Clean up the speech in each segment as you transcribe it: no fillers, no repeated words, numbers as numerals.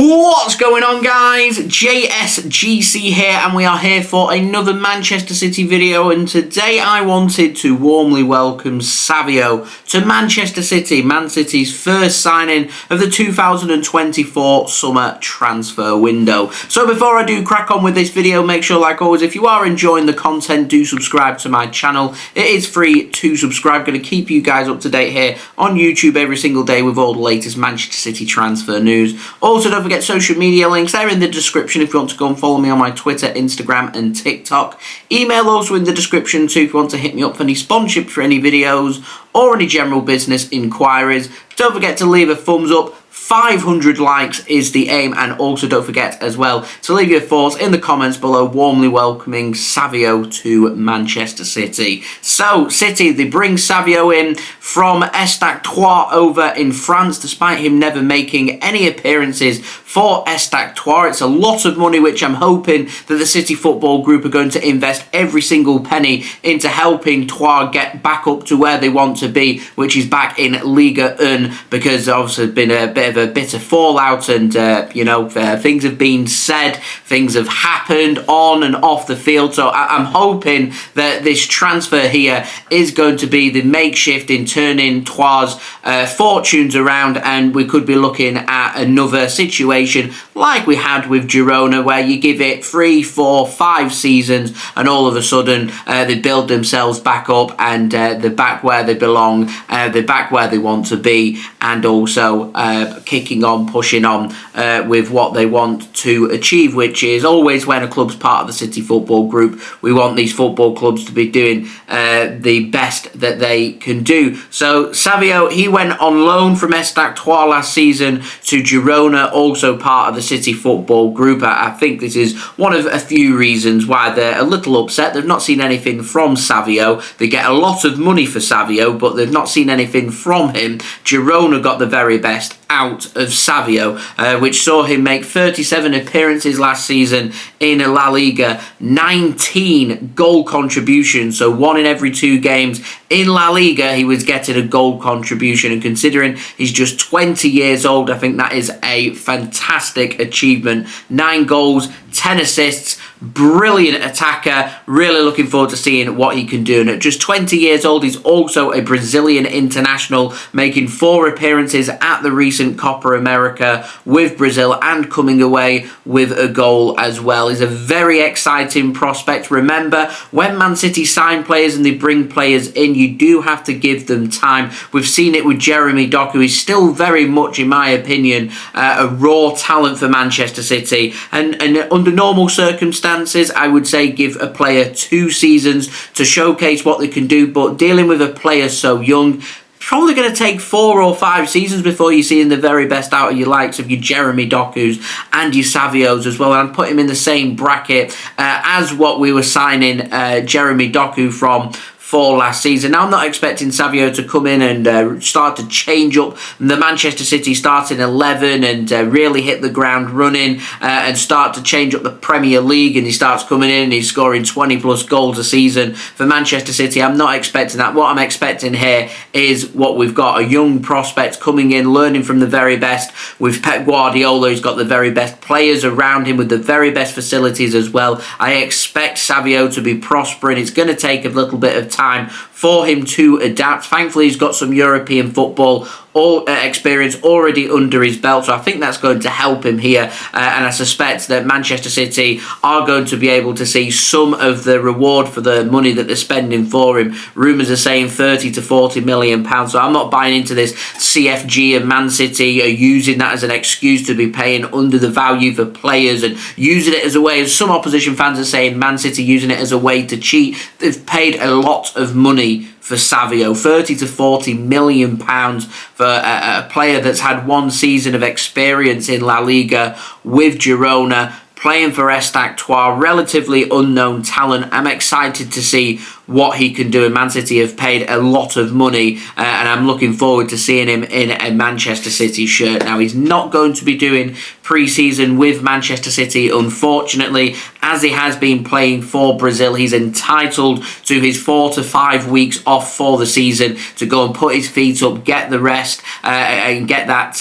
What's going on, guys? JSGC here, and we are here for another Manchester City video, and today I wanted to warmly welcome Savio to Manchester City, Man City's first signing of the 2024 summer transfer window. So before I do crack on with this video, make sure, like always, if you are enjoying the content, do subscribe to my channel. It is free to subscribe. Going to keep you guys up to date here on YouTube every single day with all the latest Manchester City transfer news. Also, don't forget social media links, they're in the description if you want to go and follow me on my Twitter, Instagram and TikTok. Email also in the description too if you want to hit me up for any sponsorship for any videos or any general business inquiries. Don't forget to leave a thumbs up. 500 likes is the aim, and also don't forget as well to leave your thoughts in the comments below, warmly welcoming Savio to Manchester City. So City, they bring Savio in from ESTAC Troyes over in France, despite him never making any appearances for ESTAC Troyes. It's a lot of money which I'm hoping that the City Football Group are going to invest every single penny into helping Troyes get back up to where they want to be, which is back in Liga 1, because obviously there's been a bit of a bitter fallout, and things have been said, things have happened on and off the field. So I'm hoping that this transfer here is going to be the makeshift in turning Troyes' fortunes around, and we could be looking at another situation like we had with Girona, where you give it 3, 4, 5 seasons and all of a sudden they build themselves back up, and they're back where they belong, they're back where they want to be, and also kicking on, pushing on with what they want to achieve, which is always, when a club's part of the City Football Group, we want these football clubs to be doing the best that they can do. So Savio, he went on loan from ESTAC Troyes last season to Girona, also part of the City Football Group. I think this is one of a few reasons why they're a little upset. They've not seen anything from Savio. They get a lot of money for Savio, but they've not seen anything from him. Girona got the very best out of Savio, which saw him make 37 appearances last season in La Liga, 19 goal contributions, so 1 in every 2 games in La Liga he was getting a goal contribution, and considering he's just 20 years old, I think that is a fantastic achievement. 9 goals, 10 assists, brilliant attacker. Really looking forward to seeing what he can do. And at just 20 years old, he's also a Brazilian international, making 4 appearances at the recent Copa America with Brazil and coming away with a goal as well. He's a very exciting prospect. Remember, when Man City sign players and they bring players in, you do have to give them time. We've seen it with Jeremy Doku. He's still very much, in my opinion, a raw talent for Manchester City, and under normal circumstances, I would say give a player 2 seasons to showcase what they can do, but dealing with a player so young, probably going to take 4 or 5 seasons before you're seeing the very best out of your likes of your Jeremy Dokus and your Savios as well. And I'd put him in the same bracket as what we were signing Jeremy Doku from for last season. Now, I'm not expecting Savio to come in and start to change up the Manchester City starting 11 and really hit the ground running and start to change up the Premier League, and he starts coming in and he's scoring 20 plus goals a season for Manchester City. I'm not expecting that. What I'm expecting here is what we've got: a young prospect coming in, learning from the very best with Pep Guardiola, who's got the very best players around him with the very best facilities as well. I expect Savio to be prospering. It's going to take a little bit of time for him to adapt. Thankfully, he's got some European football experience already under his belt, so I think that's going to help him here, and I suspect that Manchester City are going to be able to see some of the reward for the money that they're spending for him. Rumours are saying 30 to 40 million pounds, so I'm not buying into this. CFG and Man City are using that as an excuse to be paying under the value for players and using it as a way, as some opposition fans are saying, Man City using it as a way to cheat. They've paid a lot of money for Savio, 30 to 40 million pounds for a player that's had 1 season of experience in La Liga with Girona, playing for ESTAC Troyes, relatively unknown talent. I'm excited to see what he can do. And Man City have paid a lot of money, and I'm looking forward to seeing him in a Manchester City shirt. Now, he's not going to be doing pre-season with Manchester City, unfortunately, as he has been playing for Brazil. He's entitled to his 4 to 5 weeks off for the season to go and put his feet up, get the rest, and get that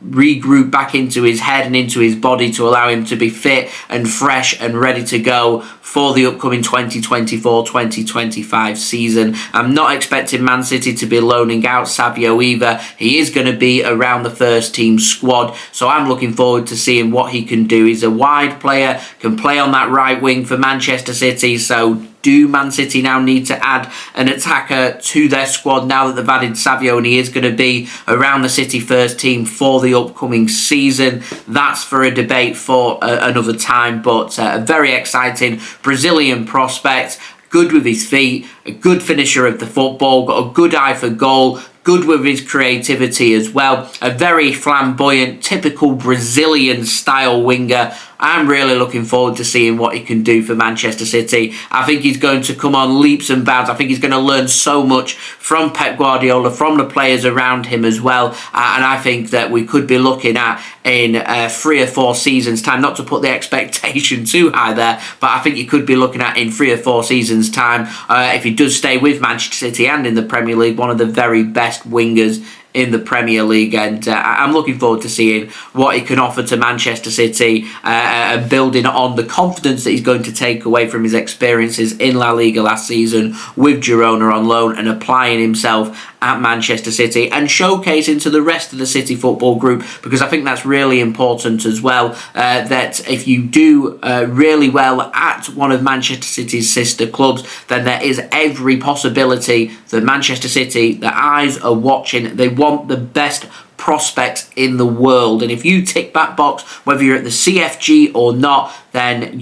regroup back into his head and into his body to allow him to be fit and fresh and ready to go for the upcoming 2024-2025 season. I'm not expecting Man City to be loaning out Savio either. He is going to be around the first team squad, so I'm looking forward to seeing what he can do. He's a wide player, can play on that right wing for Manchester City, so do Man City now need to add an attacker to their squad now that they've added Savio and he is going to be around the City first team for the upcoming season? That's for a debate for another time, but a very exciting Brazilian prospect. Good with his feet, a good finisher of the football, got a good eye for goal, good with his creativity as well. A very flamboyant, typical Brazilian style winger. I'm really looking forward to seeing what he can do for Manchester City. I think he's going to come on leaps and bounds. I think he's going to learn so much from Pep Guardiola, from the players around him as well. And I think that we could be looking at in 3 or 4 seasons' time, not to put the expectation too high there, but I think you could be looking at in 3 or 4 seasons' time, if he does stay with Manchester City and in the Premier League, one of the very best wingers in the Premier League, and I'm looking forward to seeing what he can offer to Manchester City, and building on the confidence that he's going to take away from his experiences in La Liga last season with Girona on loan and applying himself at Manchester City and showcasing to the rest of the City football group, because I think that's really important as well, that if you do really well at one of Manchester City's sister clubs, then there is every possibility that Manchester City, their eyes are watching, they want the best prospects in the world, and if you tick that box, whether you're at the CFG or not, then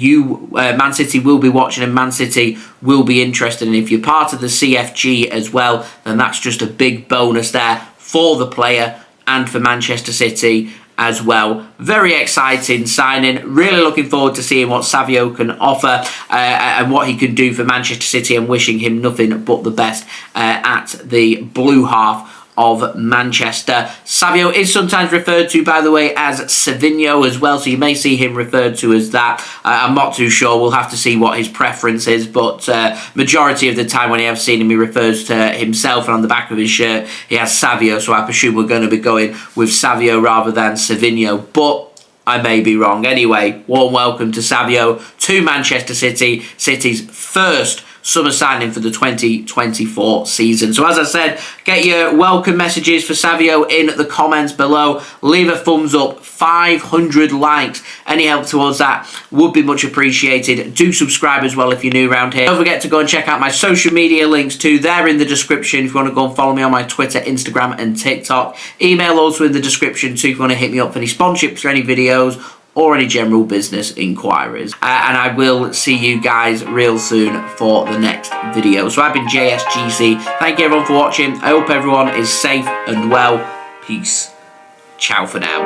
Man City will be watching and Man City will be interested. And if you're part of the CFG as well, then that's just a big bonus there for the player and for Manchester City as well. Very exciting signing. Really looking forward to seeing what Savio can offer, and what he can do for Manchester City, and wishing him nothing but the best at the blue half of Manchester. Savio is sometimes referred to, by the way, as Savinho as well, so you may see him referred to as that. I'm not too sure. We'll have to see what his preference is, but majority of the time when I have seen him, he refers to himself, and on the back of his shirt he has Savio, so I presume we're going to be going with Savio rather than Savinho, but I may be wrong. Anyway, warm welcome to Savio to Manchester City, City's first summer signing for the 2024 season. So as I said, get your welcome messages for Savio in the comments below. Leave a thumbs up, 500 likes. Any help towards that would be much appreciated. Do subscribe as well if you're new around here. Don't forget to go and check out my social media links too. They're in the description if you want to go and follow me on my Twitter, Instagram and TikTok. Email also in the description too if you want to hit me up for any sponsorships for any videos or any general business inquiries. And I will see you guys real soon for the next video. So I've been JSGC. Thank you everyone for watching. I hope everyone is safe and well. Peace. Ciao for now.